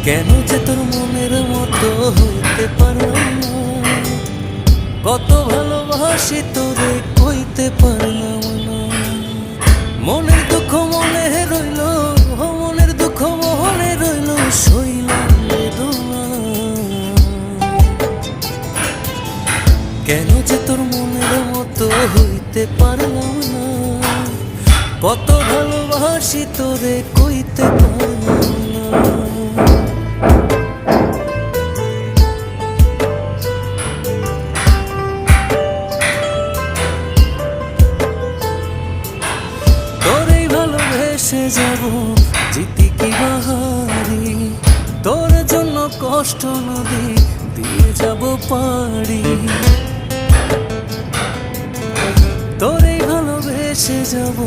কেন যে তোর মনের মতো হইতে পারলাম না, কত ভালোবাসি তোরে কইতে পারলাম না। মনের দুঃখ মনে রইল, মনের দুঃখ মনে রইল, সইলাম বেদনা। কেন যে তোর মনের মতো হইতে পারলাম না, কত ভালোবাসি তোরে কইতে পারলাম না। তোরেই ভালোবেসে যাব জিতি কি বাহারি, তোর জন্য কষ্ট নদী দিয়ে যাব পারি। তোরেই ভালোবেসে যাব